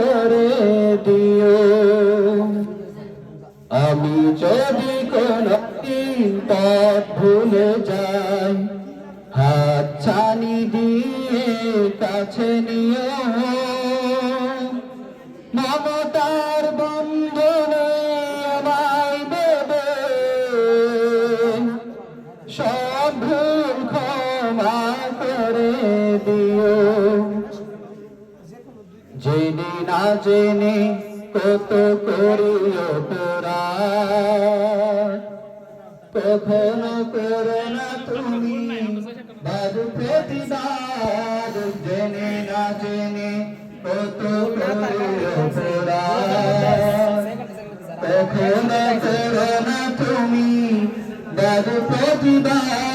করে দিও। আমি যদি কোনদিন পথ ভুলে যাই, হাত ছানি দিয়ে কাছে নিও। মমতার বন্ধনে আমায় দেবে, সব ভুল ক্ষমা করে দিও। জেনে না জেনে কত করি অপরাধ, কখনো করো না তুমি বাদ প্রতিবাদ। জেনে না জেনে কত করি অপরাধ, কখনো করো না তুমি বাদ প্রতিবাদ।